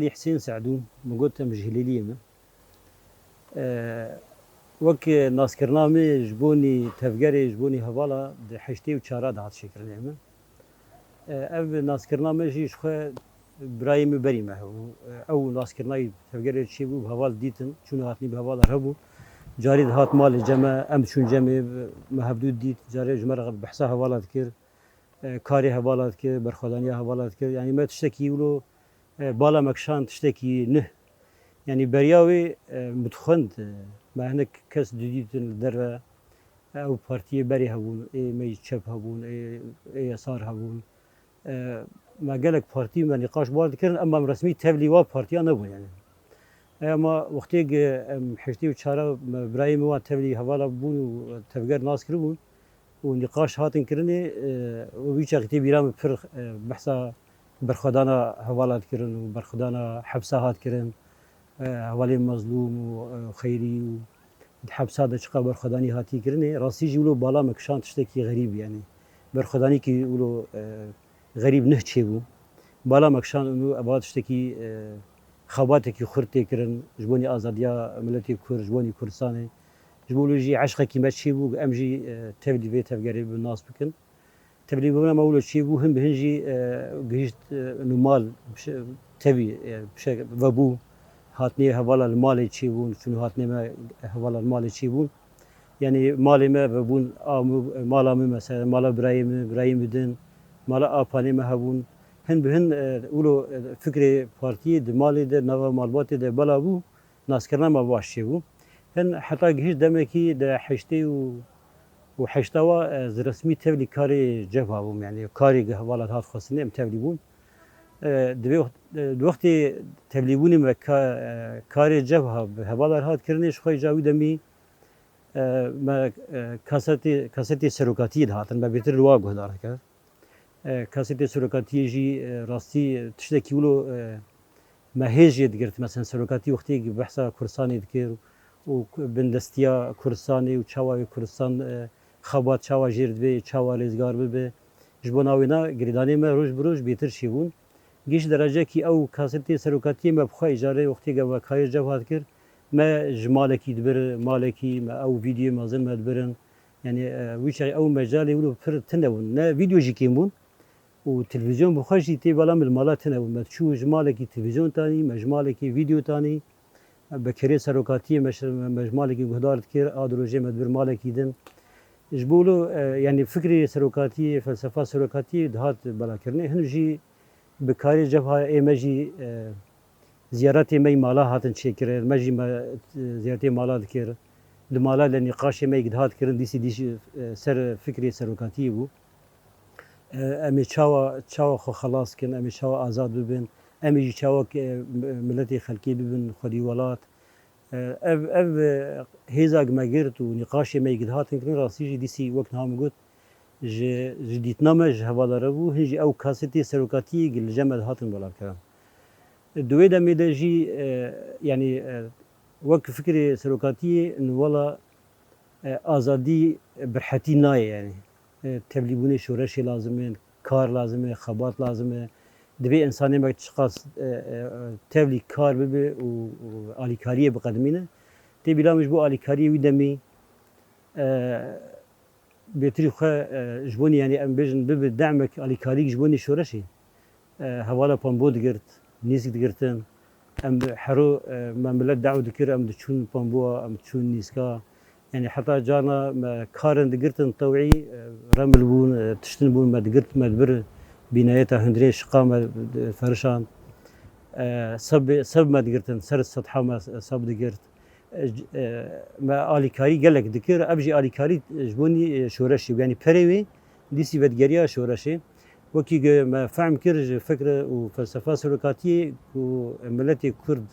اسمي حسين سعدون مقلت مجهليلية وك ناس كرنامي جبوني تفجري جبوني هوالا دي حشتي وشارع ده شكل نعمة اف ناس كرنامي جي شخه برايم بريمه او ناس كرناي تفجري تشيبو بهوال ديتن شنو هاتني بهوال رهبو جاري هات مال جمع ام شون جمع مهبدود ديت جاري جمر بحسها هوالا ذكر كاري هوالا ذكر برخدانيا هوالا ذكر يعني ما تشتكي ولو بالا مكشان تشتكي نه يعني برياوي متخند ما هناك كاس جديد در او بارتي بري هبون اي مي تشب هبون اي يسار هبون ما قالك بارتي ما نقاش بارد كرن اما رسمي تبلي وا بارتي انا يعني اما وقتي حشتي وشارع برايم وا تبلي هوالا بون وتفجر ناس كربون ونقاش هاتن كرني وبيش اختي بيرام فر بحثا برخدانا هوالا كرن وبرخدانا حبسات كرن هوالي مظلوم وخيري وحبس هذا شقا برخداني هاتي كرني راسي جولو بالا مكشان تشتكي غريب يعني برخداني كي يقولوا غريب نهتشيبو بالا مكشان انه ابغى تشتكي خباتك خرتي كرن جبوني ازاديا ملتي كور جبوني كردستاني جبولو جي عشقه كي ما تشيبو امجي تبدي في تفقري بالناس بكن تبدي بنا مولو تشيبو هم بهنجي قهشت نمال تبي بشكل وبو هاتني هوالا المال يشيبون شنو هاتني ما هوالا المال يشيبون يعني مالي ما ببون مالا مثلا مالا برايم بدن مالا اباني ما هبون هن بهن اولو فكري بارتي د مالي د نوا مالباتي د بلابو ناس كرنا ما باش شيبو هن حتى هيش دمكي د حشتي وحشتوا رسمي تبلي كاري جبهه يعني كاري هوالا هات خاصني ام تبلي بون دوقتی تبلیغونی ما کاری جبهه هوالار هات کردنش خوی جاوی دمی ما کاستی سرکاتی دهاتن ما بیتر لوا گهدار کرد کاستی سرکاتی جی راستی تشته کیلو ما هیچ دگرت مثلا سرکاتی وقتی بحثا کردستانی دکر و بندستیا کردستانی و چاوای کردستان خبات چاوا جرد به چاوا رزگار به جبناوینا گریدانی ما روز بروز بیتر شیون گیش درجه کی او کاستی سرکاتی ما بخوای اجاره وقتی که وکای جواد کرد ما جمالکی دبر مالکی ما او ویدیو مازن ما دبرن يعني ويش او مجالي ولو فر تنون نا فيديو جي كيمون وتلفزيون بخشي تي بلا من المالات تنون ما تشوف جمالكي تلفزيون تاني مجمالكي فيديو تاني بكري سركاتي مجمالكي قدرت كير ادروجي مدبر مالكي دن جبولو يعني فكري سركاتي فلسفه سركاتي دهات بلا كرني هنجي بكاري جبهه ايمجي زيارتي مي مالا هاتن شكر مجي ما زيارتي مالا ذكر المالا لنقاش مي قد هات كرن ديش سر فكري سركاتي بو امي تشاوا خلاص كن امي تشاوا ازاد ببن امي تشاوا ملتي خلقي ببن خدي ولات اف هيزاق ما قرت ونقاش مي قد هات كرن راسي ديسي وقت هم قلت جديت نمج هوالا ربو هنجي او كاسيتي سركاتي قل جمد هاتن بلا كلام دوي دا ميداجي يعني وك فكري سركاتي انه والله ازادي برحتي ناي يعني تبليبوني شورشي لازمين كار لازمه خبات لازمه دبي انساني ما تشخاص تبلي كار ببي واليكاريه بقدمينه تبي لا مش بو اليكاريه ودمي بيتري خا جبوني يعني ام بيجن بدعمك اليكاري جبوني شورشي هوالا بامبود قرت نيسك دقرتن ام حرو مملت دعوه دكر ام تشون بامبوا ام تشون نيسكا يعني حتى جانا كارن دقرتن طوعي رمل بون تشتن بون ما دقرت ما دبر بنايتها هندري شقامه فرشان سب ما دقرتن سر السطحه ما سب دقرت ما اليكاري قالك دكر ابجي اليكاري جبوني شورشي يعني بريوي ديسي بدقريا شورشي وكي ما فهم كرج فكره وفلسفه سلوكاتيه وملتي كرد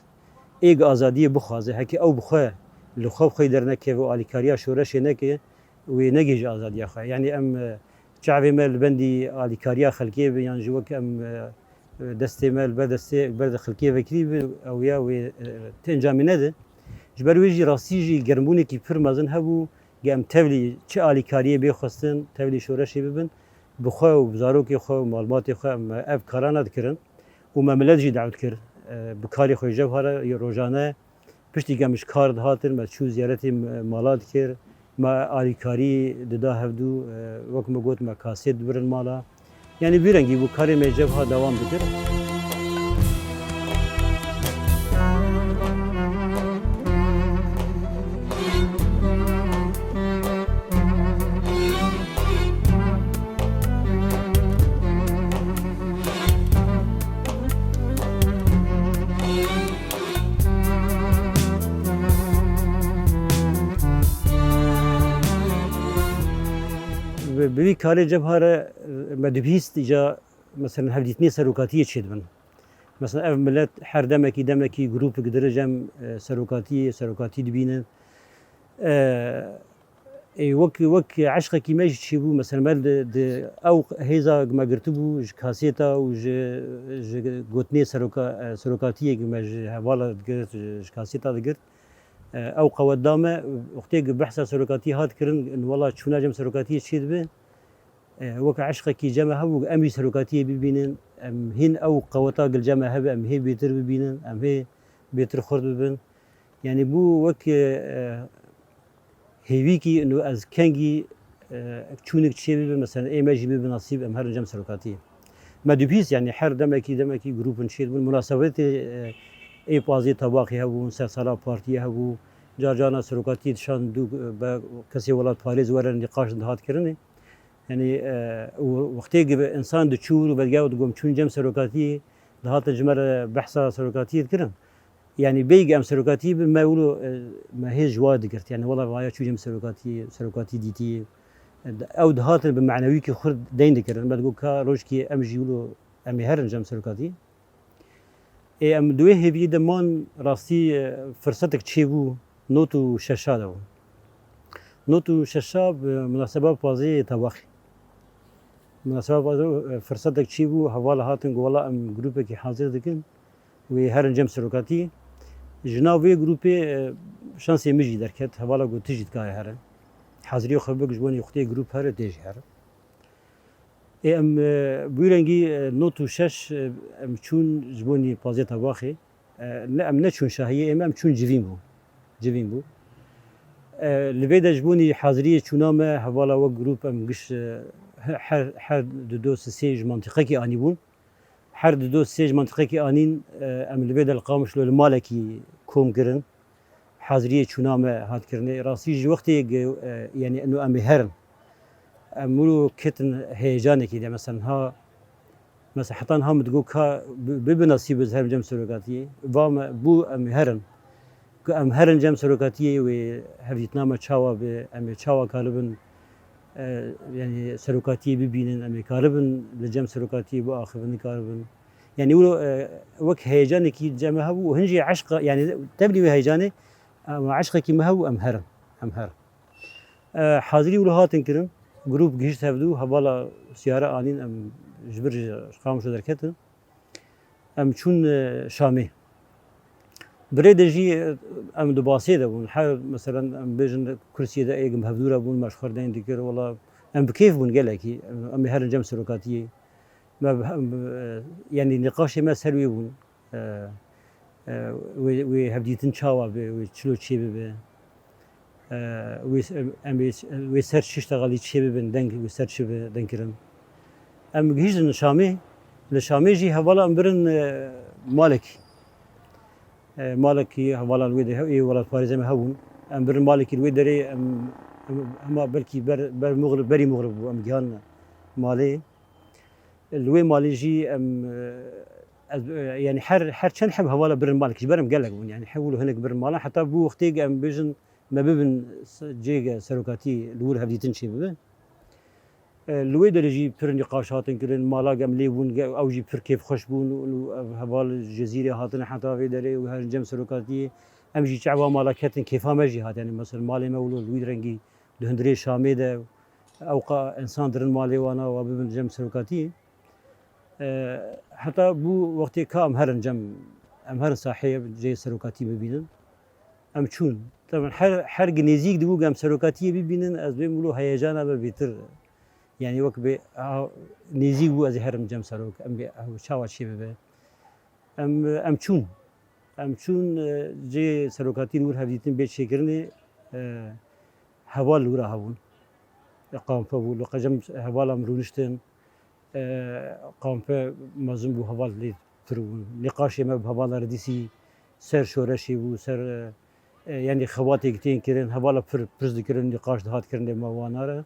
ايج ازاديه بخازه هكي او بخا لخو خيدرنا كيف اليكاريا شورش نكي ونجي ازاديه خا يعني ام شعبي مال بندي اليكاريا خلقيه يعني جوك ام دستي مال بدستي برد خلقيه فكري او يا تنجامي نده جبر ويجي راسيجي جرموني كي فرمازن هبو قام تبلي تش اليكاريه بيخستن تبلي شورشي ببن بخوا وبزاروكي خوا ومالباتي خوا اف كارانا ذكرن وما ملجي دعوت كر بکاری خوی جوهره روزانه پشتی گمش کار دهاتن ما چو زیارتی مالات کر ما آلیکاری ددا هفدو وقت مگوت ما کاسید برن مالا یعنی بیرنگی بکاری مجبها دوام بکر ببی کاری جبهره مدبیست ایجا مثلا هفدیتنی سروکاتیه چید من مثلا اف ملت هر دمکی گروپ قدره جم سروکاتی دبینن ای وک عشق کی مش چی بو مثلا مال او هیزا ما گرتبو کاسیتا و گوتنی سروکاتی ما حوالا گرت کاسیتا گرت او قوادامه وقتی بحث سروکاتی هات کرن ان والله چونه جم سروکاتی چید به وك عشقك جمع هو أمي سلوكاتية ببينن أم هن أو قوطاق الجمع هب أم هي بيتر ببينن أم هي بيتر خرد ببين يعني بو وك هيويكي إنه أز كانجي تشونك تشي ببين مثلا أي ماجي ببين نصيب أم هر جمع سلوكاتية ما دبيس يعني حر دمكي جروب نشيد بالمناسبات أي بازي طباخي هبو سلسلة بارتي هبو جانا سلوكاتي شان دو كسي ولاد باريس ورا نقاش دهات كرني يعني وقتی انسان دچور و بدگاه دگم چون جم سروکاتی دهات جمر بحثا سروکاتی کرن يعني بيجي سروكاتي ما يقولوا ما هي جواد قرت يعني والله ويا شو جم سروكاتي ديتي او دهات بمعنوي كي خرد دين ذكر ما تقول كا روشكي ام جيولو ام هرن جم سروكاتي اي ام دوي هي بي دمان راستي فرصتك تشيبو نوتو ششادو نوتو ششاب بمناسبه بازي طباخي مناسبة فرصتك تشيبو حوالا هاتن والله ام جروبك حاضر دكن وهرن جم سروكاتي جناوي جروبي شانسي مجي دركت حوالا قلت تجي تكاي هرن حاضري خبرك جواني اختي جروب هر تيجي هر ام بيرنجي نوتو شش ام چون جواني بازي طباخي لا ام نچون شاهيه ام چون جيفين بو لبيدا جبوني حاضرية چونامه حوالا و جروب ام قش حر دو سيج منطقة كي آني بون حر دو سيج منطقة كي آنين ام لبيدا القامش لو المالكي كوم كرن حاضرية چونامه هات كرني راسي جي وقتي يعني انه ام هرن امولو كتن هيجاني كي مثلا ها مثلا حتى هم تقول كا بنصيب زهر جم سلوكاتي بام بو ام هرن ام هرن جم سلوكاتي و هفيتنامه تشاوا ام تشاوا كالبن يعني سلوكاتي ببينن ام كالبن لجم سلوكاتي بو اخرن كالبن يعني يقولوا وك هيجاني كي جمع هو هنجي عشق يعني تبني هيجاني عشقك كي ما هو ام هرن حاضري ولا هاتن كرن جروب جيش تبدو حوالا سياره انين ام جبر خامش دركتن ام چون شامي بريدجي ام دباسي ده بون حال مثلا ام بيجن كرسي ده ايغم هفدورا بون مشخر دين ديكر والله ام بكيف بون قالكي ام هرن جم سلوكاتي ما يعني نقاش ما سلوي بون وي هفديتن شاوا وي تشلو تشي به وي سيرش اشتغلي تشي بن دنك وي سيرش دنكرن ام جيجن شامي لشامي جي حوالا ام برن مالكي حوالا الويد اي ولا فارزه ما هون ام برن مالكي الويد دري اما بلكي بر مغرب بري مغرب ام جهان مالي الوي مالي جي ام يعني حر شن حب حوالا برن مالك جبرم قال لك يعني حولوا هناك برن مالا حتى بو وقتي ام بيجن ما ببن جيجا سروكاتي الور هبديتن شي ببن لوي درجي بر نقاشات كرن مالا قام ليبون او جي بر كيف خوش بون هبال الجزيره هاتن حتى في دري وهر جم سروكاتي ام جي تعوا مالا كتن كيف ما جي هات يعني مثلا مالي مولو لوي رنجي دهندري شامي ده اوقا انسان درن مالي وانا وبن جم سروكاتي حتى بو وقتي كام هرن جم ام هر صاحب جي سروكاتي ببينن ام چون طبعا حر نزيك دو قام سروكاتي ببينن از بيمولو هيجانا ببيتر يعني وقت نزيك بو از هرم جم سروك ام شاوا شي به ام چون جه سروکاتی نور هفدیتن بیت شکرنی هوا لورا هون قامپه بو لقجم هوا رونشتن قامپه مازن بو هوا لید ترون نقاشی ما بو هوا ردیسی سر شورشی بو سر yani xebatê gitên kirin hevala pir dikirin nîqaş dihat kirin dê mevanan re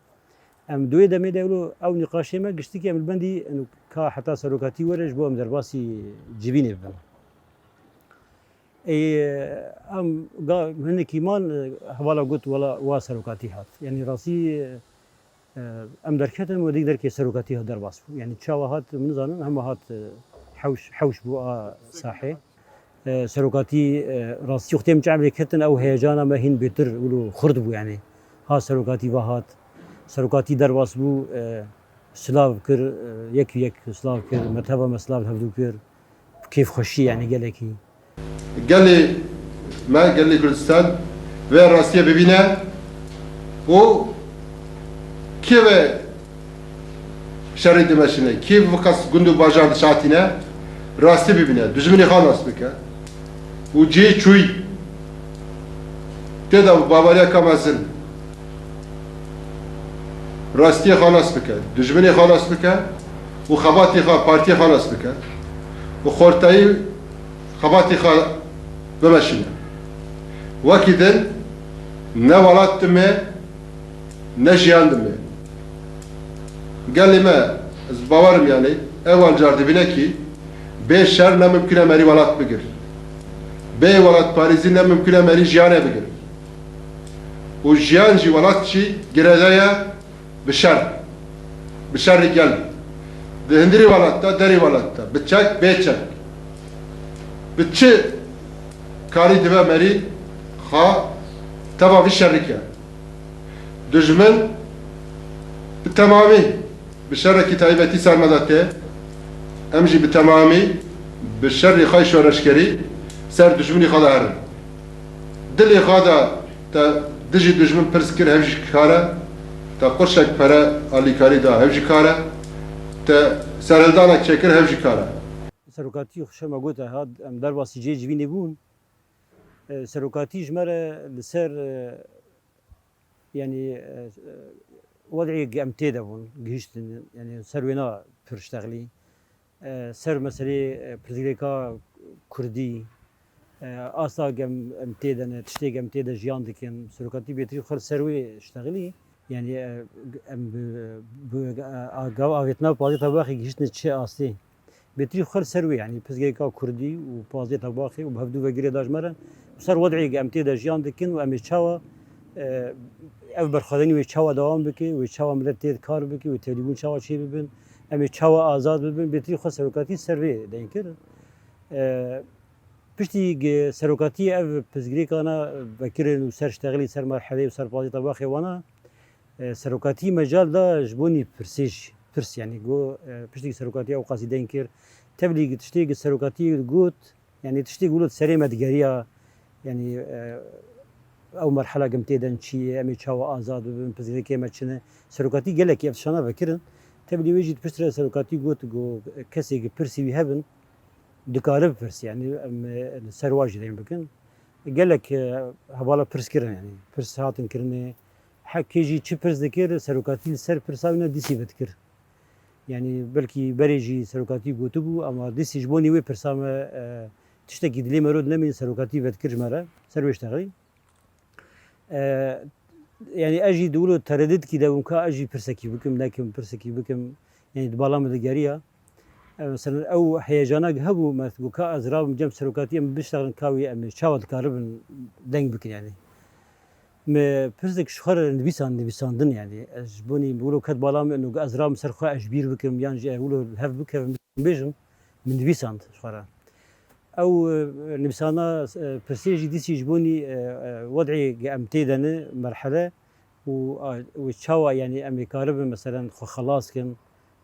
em duê demê de ew nîqaşê me giştikî em li bendî ka heta serokatî were ji bo em derbasî civînê bibin. Em hinekî man hevala got wa serokatî hat yani rastî em derketin wedîk derkê serokatî hat derbas bû yani çawa hat min zanin hema hat hewş bû a sahê سروکاتی راستی وقتی هم جمع کردن او هیجان ما هین بهتر ولو خرد بو یعنی ها سروکاتی وهات سروکاتی در واس بو سلاو کر یک سلاو کر مرتبه مسلاو هفدو کر کیف خوشی یعنی گله کی گله ما گله کردستان و راستی ببینه و کی و شرط ماشینه کی وقت گندو باجان شاتینه راستی ببینه دشمنی خلاص بکه و جی چوی تدا باباریا کامازن راستی خلاص بکه دشمنی خلاص بکه و خباتی پارتی خلاص بکه و خورتایی خباتی بمشینه وکیدن نه ولات دمه نه جیان دمه قال ما از باورم yani اول جاردی بینه کی به شر نممکنه مری ولات بگیر به ولات پاریزی نممکنه مری جیانه بگیر و جیان جی ولات چی گردایا بشر گل ده هندری ولات دا دری ولات دا بچک بیچک بچه کاری دبه مری خا تبا فی شرکه دجمن بتمامی بشرکی تایبتی سرمداته امجی بتمامی بشر خای شورشکری سر دشمنی خدا هرن دلی خدا تا دجی دشمن پرس کر هفجی کاره تا قرشک پره آلیکاری دا هفجی کاره تا سرلدانک چکر هفجی کاره سروکاتی خوشم گوته هاد ام در واسی جی جوینی بون سروکاتی جمره لسر yani وضعی ام تیده بون گیشتن yani سروینا پرشتغلی سر مسئله پرزیلیکا کردی asla em têden tiştê em têde jiyan dikin serokatî bêtirî xir serwê işteğilî yani em gav avêtina pazê tabaxê gihiştine çi astê bêtirî xir serwê yani pizgêka Kurdî û pazê tabaxê û hevdû vegirê da ji me re ser wedعî em têde jiyan dikin û em ê çawa ev berxwedanî wê çawa dewam bike wê çawa millet tê kar bike wê tevlîbûn çawa çê bibin em ê çawa azad bibin bêtirî xwe serokatî serwê deyên kir پشتی سروکاتی اف پزگری کانا بکرین و سر شتغلی سر مرحله و سر پازی طباخی وانا سروکاتی مجال دا جبونی پرس یعنی گو پشتی سروکاتی او قصیده این کر تبلی تشتی سروکاتی گوت یعنی تشتی گولت سری مدگریا یعنی او مرحله قمتیدن چیه امی چاو آزاد ببین پزگری که مچنه سروکاتی گله که افشانا بکرن تبلی ویجید پشتر سروکاتی گوت گو کسی که پرسی وی هبن دكارة برس يعني سرواج دايم بكن قال لك هوالا برس كرن يعني برس هاتن كرني حكي جي تشي برس ذكر سروكاتي سر برساونا ديسي بتكر يعني بلكي بريجي سروكاتي قوتبو اما ديسي جبوني وي برسامه تشتكي دلي مرود نمي سروكاتي بتكر جمره سرويش تغري يعني اجي دولو تردد كده وكا اجي برسكي بكم لكن برسكي بكم يعني دبالا مدقاريه مثلا او هيجانا هبو مثلا كا ازراب جنب سروكاتي ام بيشتغل كاوي ام شاود كاربن دنگ بكن يعني ما برزك شخر نبيساندن يعني اجبوني بيقولوا كات بالام انه ازراب سرخه اجبير بكم يعني يقولوا هف بكم بيجم من نبيساند شخر او نبيسانا برسيجي ديسي جبوني وضعي امتيدن مرحله وشاوا يعني ام كاربن مثلا خلاص كم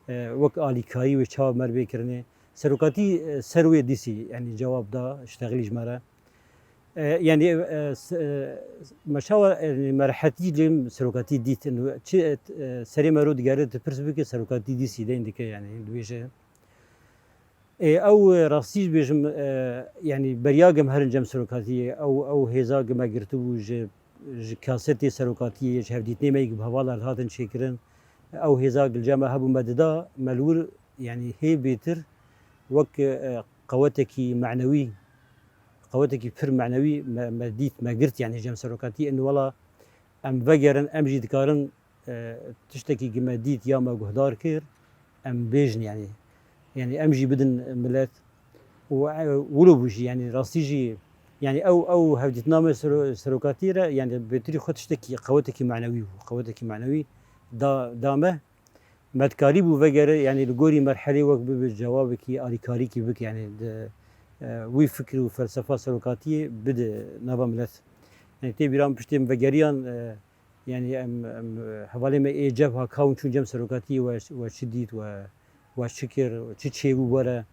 وك آلیکایی و چاو مربی کرنه سروکاتی سروی دیسی یعنی جواب دا اشتغلی جمره يعني مشاور مرحتي جم سروكاتي ديت انه سري مرود جارد برسبك سروكاتي دي سيدين ديك يعني دويشه او راستیش بيجم يعني برياقم هرن جم سروكاتي او هزاق ما قرتو كاسيتي سروكاتي هفديتني ما يجب هوالا هاتن شكرن او هزاق الجامعة هبو مددا ملور يعني هي بيتر وك قوتك معنوي قوتك فر معنوي ما ديت ما قرت يعني جم سروكاتي انه والله ام فجرن ام جيت كارن تشتكي جما ديت يا ما قهدار كير ام بيجن يعني امجي بدن ملات ولو بوجي يعني راستيجي يعني او هوديتنامه سروكاتيره يعني بتري خد تشتكي قوتك معنوي وقوتك معنوي دامه متكاري بو وغيره يعني الجوري مرحله وقت بجوابك اريكاريكي بك يعني وي فكر وفلسفه سروكاتيه بد نبا ملت يعني تبيرام بشتم وغيريان يعني حوالي ما ايجابها كاون شو جم سروكاتي وشديد وشكر تشي ورا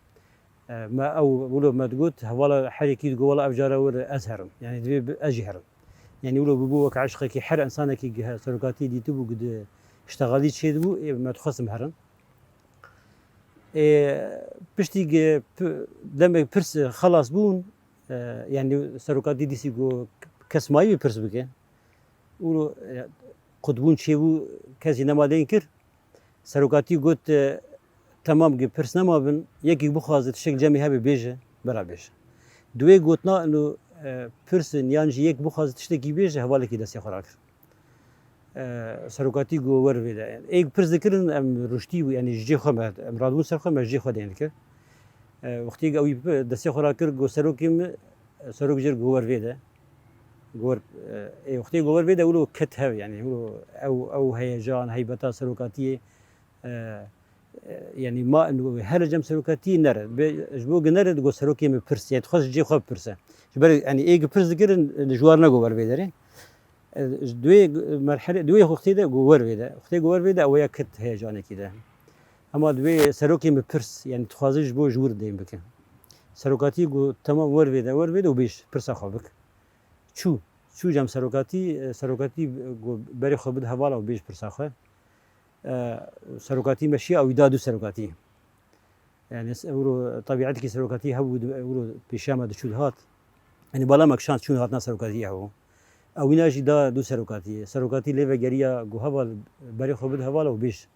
ما او ولو ما تقول هوالا حركي تقول والله افجار ور ازهرم يعني دبي اجهرم يعني ولو ببوك عشقك حر انسانك سروكاتي دي تبو قد اشتغالي شي دبو ما تخصم هرم بشتي لما برس خلاص بون يعني سروكاتي دي سيقو كس ماي برس بك ولو قطبون شيبو كازي نما دينكر سروكاتي قلت تمام جي برس نما بن يكي بخازت شكل جامي هبي بيجه برا بيجه دوي قلتنا انه برسن يانجي يك بخازت تشتكي بيجه هوالكي دسي خراك سروكاتي جو ور بيدا يعني اي برس ذكرن ام رشتي يعني جي خما ام رادون سر خما جي خدين كر وقتي قوي دسي خراكر جو سروكيم سروك جير جو ور بيدا جور اي وقتي جو ور بيدا ولو كتها يعني ولو او هيجان هيبتا سروكاتي يعني ما انه هل جم سروكاتي نرد جبو نرد جو سروكي من برس يعني تخص جي خو برسه جبر يعني اي برس ذكر جوار نغو ور بيدري دوي مرحله دوي وقتي ده جو ور بيدا وقتي جو ور بيدا ويا كت هيجان كده اما دوي سروكي من برس يعني تخص جبو جور ديم بك سروكاتي جو تمام ور بيدا وبيش برس خوبك شو جم سروكاتي جو بري خوبد حواله وبيش برس خو سروكاتي ماشي او يدادو سروكاتي يعني ورو طبيعتك سروكاتي هو ورو بيشامه دشود هات يعني بالا مكشان شون هاتنا سروكاتي هو او يناجي دا دو سروكاتي ليفا جريا جو هبال بري خوبد هبال وبيش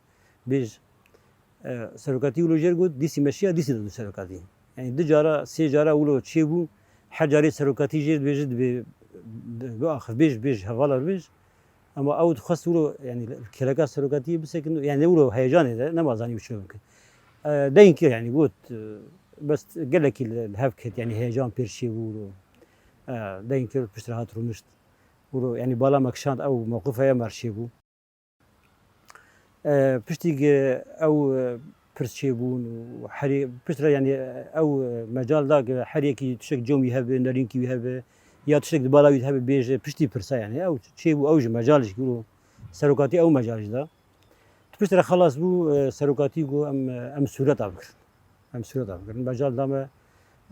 سروكاتي ولو جرغو ديسي ماشي ديسي دو سروكاتي يعني دجارا سي جارا ولو تشيبو حجاري سروكاتي جيد بيجد باخ بيش هبال بيش اما او تخص ولو يعني الكلاكا سروكاتي بس يعني ولو هيجان ده ما زاني وشو ممكن دينك يعني قلت بس قال لك الهفكت يعني هيجان بيرشي ولو دينك بشترهات رمشت ولو يعني بالا مكشانت او موقفها مرشيبو بشتي او برشيبون وحري بشترى يعني او مجال ذاك حريكي تشك جوم يهب نارينكي يهب يا تشك بالا يهب بيج بشتي برسا يعني او شيء اوج مجالش يقولوا سروكاتي او مجالش ذا بشترى خلاص بو سروكاتي جو ام سورة ابكر المجال دام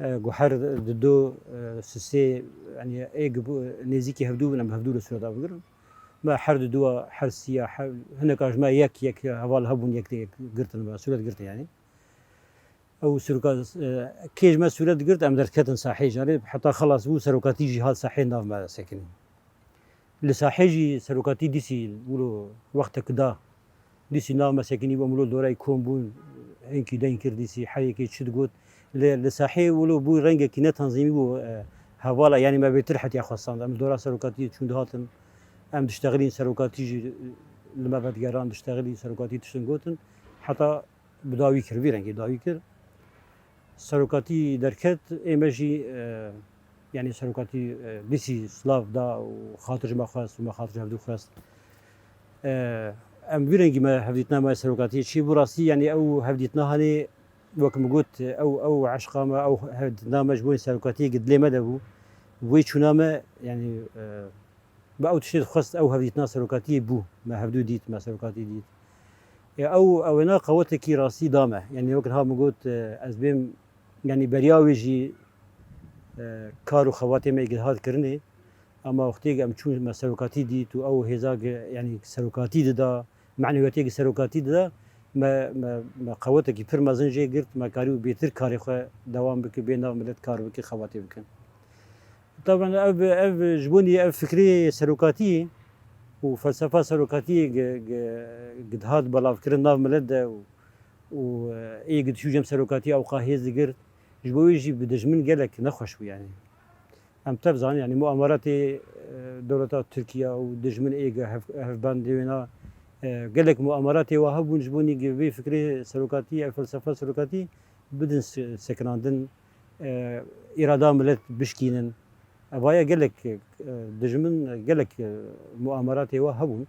جوحر ددو سسي يعني اي نزيكي هبدو نم هبدو سورة ابكر ما حر ددو حر سياح هنا كاش ما يك هوال هبون يك قرت ما سورة قرت يعني او سروكات كيج ما سورة قرت ام دركتن صحي جاري حتى خلاص بو سروكاتي جهاد صحي ناف ما ساكنين لصحيجي سروكاتي ديسي ولو وقت كدا ديسي ناف ما ساكنين وملو دوراي كومبون هنكي دينكر ديسي حريكي تشد قوت لصحي ولو بو رنجه كي تنظيمي بو هوالا يعني ما بيتر حتى خاصان ام دورا سروكاتي تشون هاتن ام تشتغلين سروكاتي لما بدقران تشتغلي سروكاتي تشتنقوتن حتى بداوي كر رنجي داوي كر سروكاتي دركت ايمجي يعني سروكاتي ديسي سلاف دا وخاطر ما خاص وما خاطر هبدو خاص ام بيرنجي ما هبديتنا ما سروكاتي شي براسي يعني او هبديتنا هني وكم قلت او عشقه ما او هبديتنا مجبور سروكاتي قد لي مدبو ويشوناما يعني باو تشي خاص او هبديتنا سروكاتي بو ما هبدو ديت ما سروكاتي ديت او انا قوتك راسي دامه يعني وقت ها قلت ازبيم يعني برياويجي كارو خواتي ما يقدر كرني اما وقتي ام تشون ما سروكاتي ديت او هزاق يعني سروكاتي دا معنوياتي سروكاتي دا ما قوتك پر مزن جي قرت ما كاريو بيتر كاري خو دوام بك بينا ملت كار بك خواتي بك طبعا اف جبوني اف فكري سلوكاتي وفلسفه سلوكاتيه قد هاد بلا فكر ناف ملت و اي قد شو جم سلوكاتي او قاهيز قرت جبوي يجي بدجمن قالك نخوش يعني ام تبزان يعني مؤامرات دولة تركيا ودجمن ايجا هفبان دينا قال لك مؤامرات وهب ونجبوني في فكري سلوكاتي فلسفه سلوكاتي بدن سكراندن اراده ملت بشكينن ابايا قال لك دجمن قال لك مؤامرات وهبون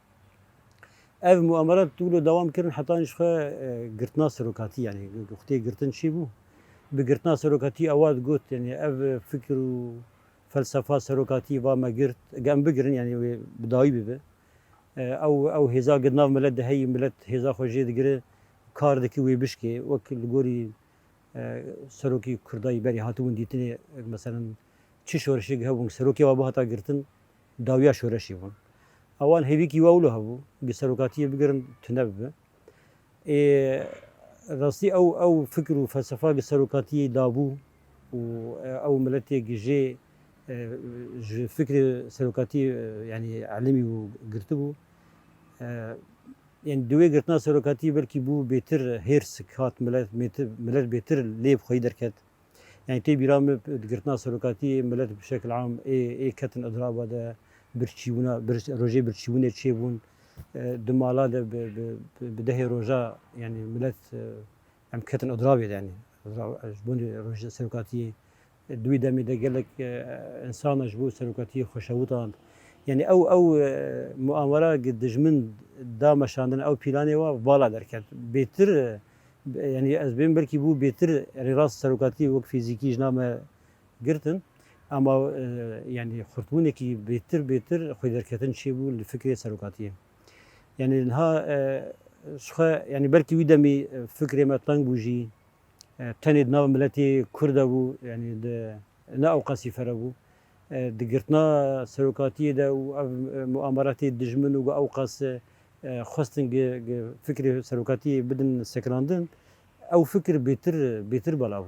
اف مؤامرات طول دوام كرن حتى نشخه قرتنا سلوكاتي يعني اختي قرتن شيبو بقرتنا سلوكاتي اواد قلت يعني اف فكر فلسفه سلوكاتي وما قرت قام بقرن يعني بداوي به او هزا قدنا ملت هي ملت هزا خوجي دغري کار دکی وی بشکی وکل گوری سروکی کردای بری هاتون دیتنی مثلا چی شورشی هبون سروکی و با هتا گرتن داویا شورشی بون اوان هیوی کی واولو هبو بسروکاتی بگرن تنب راستی او فکر و فلسفه بسروکاتی دابو و او ملتی جي فكر سلوكاتي يعني علمي وقرتبو يعني دوي قرتنا سلوكاتي بلكي بو بيتر هيرسك هات ملت بيتر ليب خيدر كت يعني تي بيرام قرتنا سلوكاتي ملت بشكل عام اي كتن اضراب هذا برشيونا روجي برشيونا تشيبون دمالا بده روجا يعني ملت عم كتن اضراب يعني جبون روجا سلوكاتي دوي دمي ده قال لك انسان جبو سلوكاتي خشوطان يعني او مؤامره قد جمن دا مشاندن او بلاني و بالا دركت بيتر يعني ازبين بلكي بو بيتر يعني راس سلوكاتي وك فيزيكي جنامه قرتن اما يعني خرطوني كي بيتر خوي دركتن شي بو الفكره سلوكاتيه يعني انها شخه يعني بلكي ودمي فكره ما طنبوجي تند ناو ملتي كرد بو يعني نا اوقاسي فربو دقرتنا سلوكاتي دا ومؤامرات دجمن واوقاس خستن فكر سلوكاتي بدن سكراندن او فكر بيتر بلاو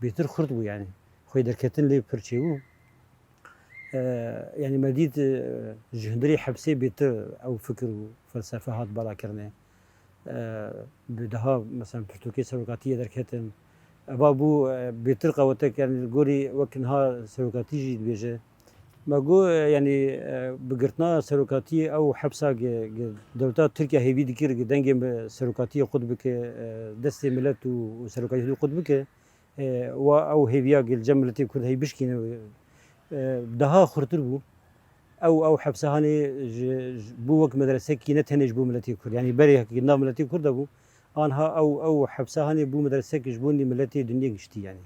بيتر خرطبو يعني خوي دركتن لي برشيو يعني مديد جهندري حبسي بيتر او فكر فلسفه هات بلا كرنه بدها مثلا برتوكي سلوكاتيه دركتن بابو بيتر قوتك يعني قولي وكنها سلوكاتي جي بيجي ما قو يعني بقرتنا سلوكاتي او حبسه دولتات تركيا هي ذكر دنجي سلوكاتي قطبك دستي ملت وسلوكاتي قطبك او هيفيا الجملتي كل هي بشكين دها خرطر بو او حبسه هاني بو وك مدرسه كي نتهنج بو ملتي كل يعني بري قلنا ملتي كرد بو انها او حبسه هاني بو مدرسه كجبوني ملتي دنيا قشتي يعني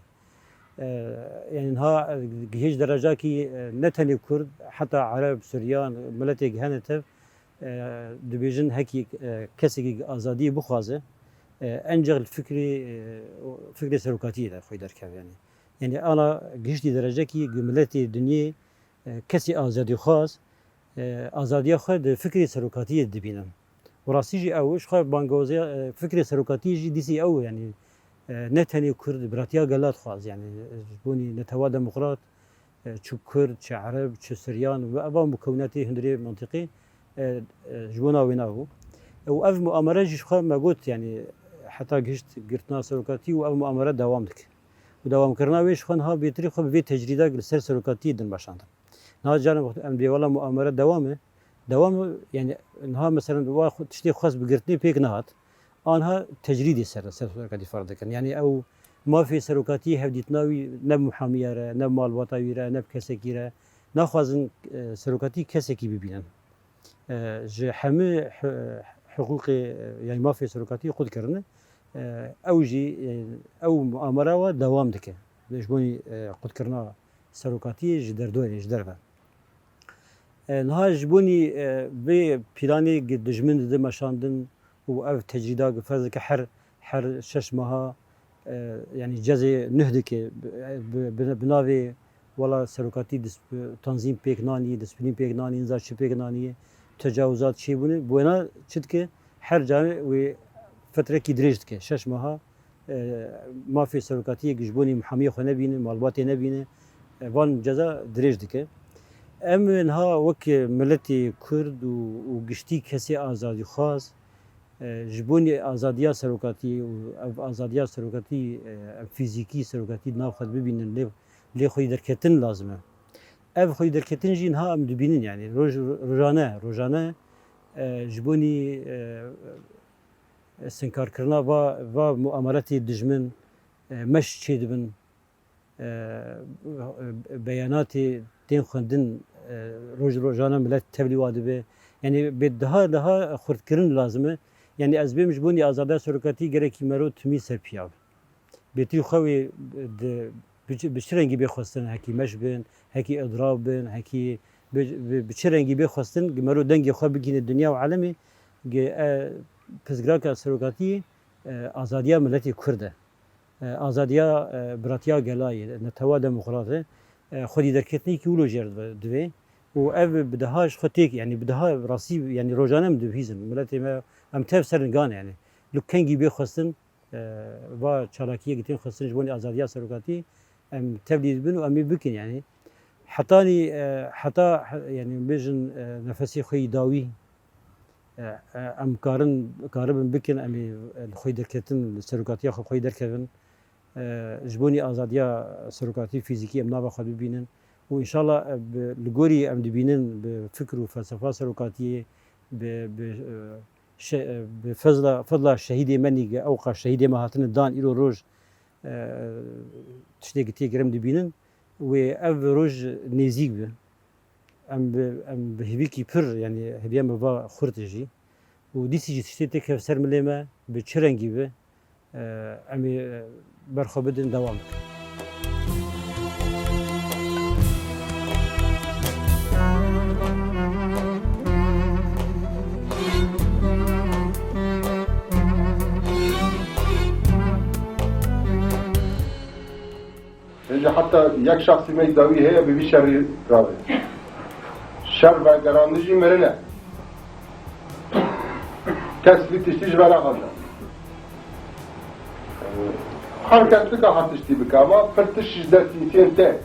يعني انها هيج درجه كي نتني كرد حتى عرب سوريان ملتي جهنتف دبيجن هكي كسي ازادي بخوازه انجل الفكري فكري سلوكاتي ده خوي دركب يعني انا قشتي درجه كي ملتي دنيا كسي ازادي خاص ازادي خد فكري سلوكاتي دبينم وراسيجي اوش خايف بانغوزي فكري سلوكاتي جي دي سي او يعني نتني كرد براتيا قالات خاص يعني جبوني نتوا ديمقراط شو كرد شو عرب شو سريان وابا مكوناتي هندري منطقي جبونا ويناو واف مؤامره جي خايف ما قلت يعني حتى قرتنا سلوكاتي واف مؤامره دوامك ودوام كرنا ويش خنها بيتري خو في تجريده سر سلوكاتي دن باشاند نا جانب ام دي والله مؤامره دوام يعني انها مثلا واخد تشتي خاص بقرتني بيك نهات انها تجريدي سلوكاتي فرض كان يعني او ما في سلوكاتي هديتناوي نب محاميه نب مال وطاوي نب كسكيره ناخذن سلوكاتي كسكي ببينن جي حمي حقوق يعني ما في سلوكاتي قد كرنا او جي او مؤامره ودوام دكه ليش قد كرنا سلوكاتي جدر دوي جدر نها جبوني بي بلاني قد دجمن دمشاندن و تجريدا فرض حر شش ماها يعني جزء نهدك بناوي ولا سلوكاتي تنظيم بيكناني دسبلين بيكناني انذار بيكناني تجاوزات شي بونا شدك حر جانب و فتره کی درێژ دکه 6 ماها مافی سەرۆکاتیە گشتبوونی محامی خۆ نەبینێ ماڵباتی نەبینێ وان جەزا درێژ دکه ئەم ها وەک ملەتی کورد و گشتی کەسی ئازادی خواست ji bonê azadiya serokatî û ev azadiya serokatî fîzîkî serokatî nav xwe bibînin lê xwe derketin lazim e. Ev xwe derketin jî niha em dibînin yani rojane ji bonî sinkarkirina va muameletê dijmin meş çêdibin beyanatê tên xwendin rojane millet tevlî wa dibe yani bê daha xurtkirin lazim e. Yani ez bêm ji bonî azadiya serokatî gerekî mero timî serpiyav. Bêtî xwe wê bi çi rengî bêxwestin hekî meş bin, hekî edrab bin, hekî bi çi rengî bêxwestin mero dengê xwe bigîne dunya û elemê pirsgiraka serokatiyê azadiya milletê Kurd e. Azadiya biratiya gelayê netewa demokrat e. Xwedî derketinekî wilo jêr divê. û ev bi daha ji xwe têk yani bi daha rastî yani rojane em dibihîzin milletê me em tev serin gan yani li kengî bêxwestin va çalakiyekî tên xwestin ji bonî azadiya serokatî em tevlî dibin û em ê bikin yani hetanî heta yani bêjin nefesê xwe yî dawî em karibin bikin em ê xwe derketin li serokatiya xwe derkevin ji bonî azadiya serokatî fîzîkî em nava xwe bibînin û înşallah li gorî em dibînin bi fikr û felsefa serokatiyê bi fezla şehîdê menî ewqa şehîdê me hatine dan îro roj tiştekî tê gerem dibînin wê ev roj nêzik be em bi hêvîkî pir yani hêviya me va xurt jî û dîsî jî tiştê tê kev ser milê me bi çi rengî be em ê berxwe bidin dewam bikin. حتى یک شخصی میداوی هست به شری راوی شر و گرانجی مرنه کس بیتشتیش برا خانه هر کسی که هاتشتی بکاما پرتشش در سیسین ته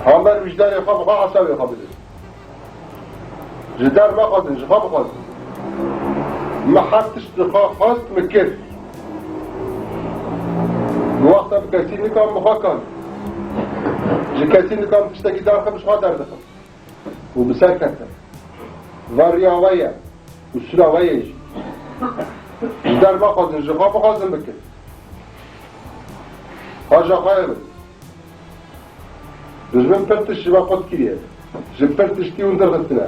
همبر وجدان خواب خواه عصابی خواب بده جدار ما خوازن جخواب خوازن ما حتش دخواه خواست مکر وقتا بکسی نکام بخواه کن جه کسی نکام تشتاکی دار خمش خواه در دخم و بسر کتن و ریاویه و سراویه جی جدار ما خوازن جخواه بخوازن بکن حاجه خواه بد جزمن پرتش جبا خود کریه جب پرتش تیون در غستنه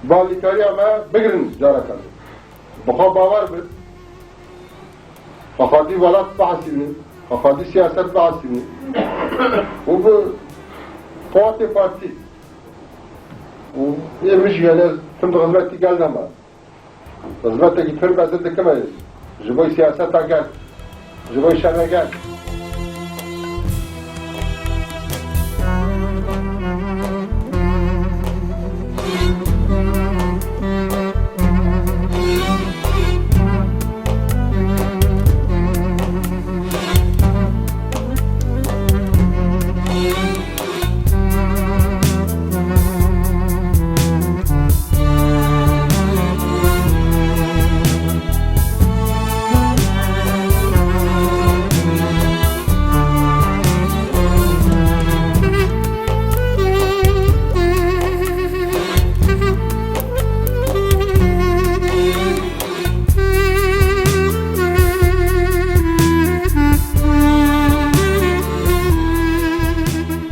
بالیکاری اما بگرن جارا کن بخواه باور بد فخادی ولات بحثی بنید Afadi siyaset bahsini bu parti bu yemiş yani tüm hizmeti geldi ama hizmete gitmem bazı da kemeyiz jiboy siyaset gel jiboy şerre gel